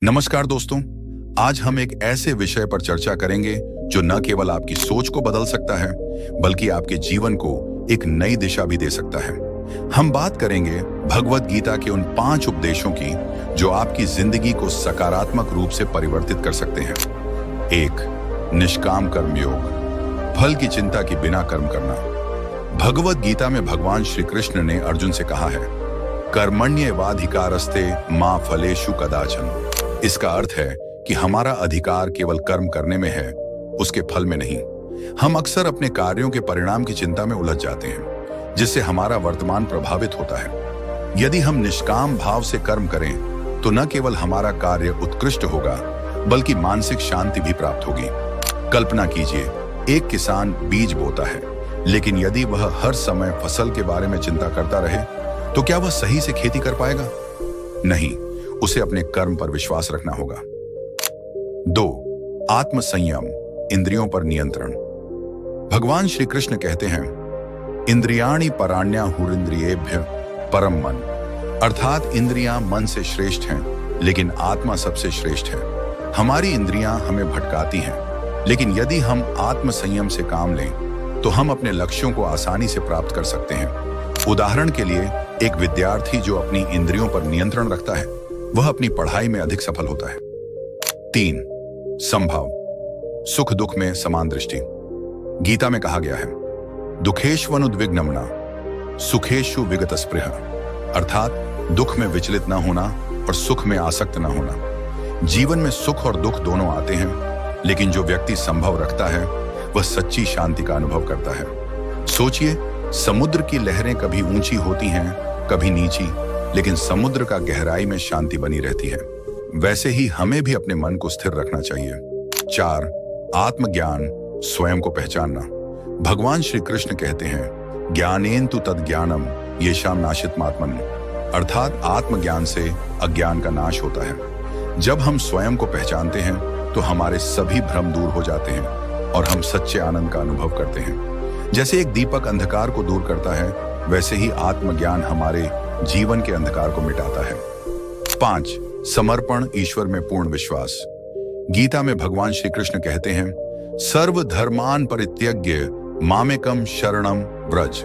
नमस्कार दोस्तों, आज हम एक ऐसे विषय पर चर्चा करेंगे जो न केवल आपकी सोच को बदल सकता है बल्कि आपके जीवन को एक नई दिशा भी दे सकता है। हम बात करेंगे भगवत गीता के उन 5 उपदेशों की जो आपकी जिंदगी को सकारात्मक रूप से परिवर्तित कर सकते हैं। 1. निष्काम कर्म योग, फल की चिंता के बिना कर्म करना। भगवत गीता में भगवान श्री कृष्ण ने अर्जुन से कहा है, कर्मण्येवाधिकारस्ते मा फलेषु कदाचन। इसका अर्थ है कि हमारा अधिकार केवल कर्म करने में है, उसके फल में नहीं। हम अक्सर अपने कार्यों के परिणाम की चिंता में उलझ जाते हैं, जिससे हमारा वर्तमान प्रभावित होता है। यदि हम निष्काम भाव से कर्म करें तो न केवल हमारा कार्य उत्कृष्ट होगा बल्कि मानसिक शांति भी प्राप्त होगी। कल्पना कीजिए, एक किसान बीज बोता है, लेकिन यदि वह हर समय फसल के बारे में चिंता करता रहे तो क्या वह सही से खेती कर पाएगा? नहीं, उसे अपने कर्म पर विश्वास रखना होगा। 2. आत्म संयम, इंद्रियों पर नियंत्रण। भगवान श्री कृष्ण कहते हैं, इंद्रियाणि पराण्याहुरिंद्रियेभ्य परम मन। अर्थात इंद्रियां मन से श्रेष्ठ हैं, लेकिन आत्मा सबसे श्रेष्ठ है। हमारी इंद्रियां हमें भटकाती हैं, लेकिन यदि हम आत्म संयम से काम लें तो हम अपने लक्ष्यों को आसानी से प्राप्त कर सकते हैं। उदाहरण के लिए, एक विद्यार्थी जो अपनी इंद्रियों पर नियंत्रण रखता है वह अपनी पढ़ाई में अधिक सफल होता है। 3. समभाव, सुख दुख में समान दृष्टि। गीता में कहा गया है, दुखेष्वनुद्विग्नं न सुखेषु विगत स्पृह। अर्थात दुख में विचलित न होना और सुख में आसक्त न होना। जीवन में सुख और दुख दोनों आते हैं, लेकिन जो व्यक्ति संभव रखता है वह सच्ची शांति का अनुभव करता है। सोचिए, समुद्र की लहरें कभी ऊंची होती हैं, कभी नीची, लेकिन समुद्र का गहराई में शांति बनी रहती है। वैसे ही हमें भी अपने मन को स्थिर रखना चाहिए। 4. आत्मज्ञान, स्वयं को पहचानना। भगवान श्री कृष्ण कहते हैं, ज्ञानेन तु तद्ज्ञानम येषां नाशितमात्मन। अर्थात आत्मज्ञान से अज्ञान का नाश होता है। जब हम स्वयं को पहचानते हैं तो हमारे सभी भ्रम दूर हो जाते हैं और हम सच्चे आनंद का अनुभव करते हैं। जैसे एक दीपक अंधकार को दूर करता है, वैसे ही आत्मज्ञान हमारे जीवन के अंधकार को मिटाता है। 5. समर्पण, ईश्वर में पूर्ण विश्वास। गीता में भगवान श्री कृष्ण कहते हैं, सर्व धर्मान परित्यज्य मामेकम शरणम व्रज।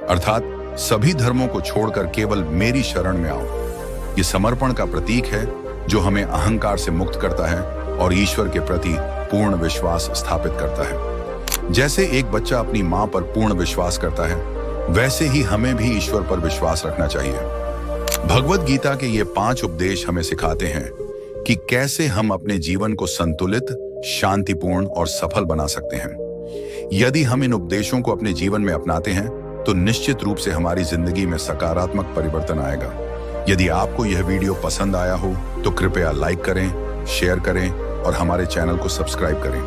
अर्थात सभी धर्मों को छोड़कर केवल मेरी शरण में आओ। ये समर्पण का प्रतीक है जो हमें अहंकार से मुक्त करता है और ईश्वर के प्रति पूर्ण विश्वास स्थापित करता है। जैसे एक बच्चा अपनी मां पर पूर्ण विश्वास करता है, वैसे ही हमें भी ईश्वर पर विश्वास रखना चाहिए। भगवत गीता के ये 5 उपदेश हमें सिखाते हैं कि कैसे हम अपने जीवन को संतुलित, शांतिपूर्ण और सफल बना सकते हैं। यदि हम इन उपदेशों को अपने जीवन में अपनाते हैं तो निश्चित रूप से हमारी जिंदगी में सकारात्मक परिवर्तन आएगा। यदि आपको यह वीडियो पसंद आया हो तो कृपया लाइक करें, शेयर करें और हमारे चैनल को सब्सक्राइब करें।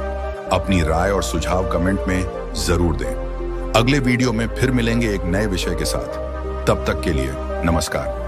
अपनी राय और सुझाव कमेंट में जरूर दें। अगले वीडियो में फिर मिलेंगे एक नए विषय के साथ। तब तक के लिए नमस्कार।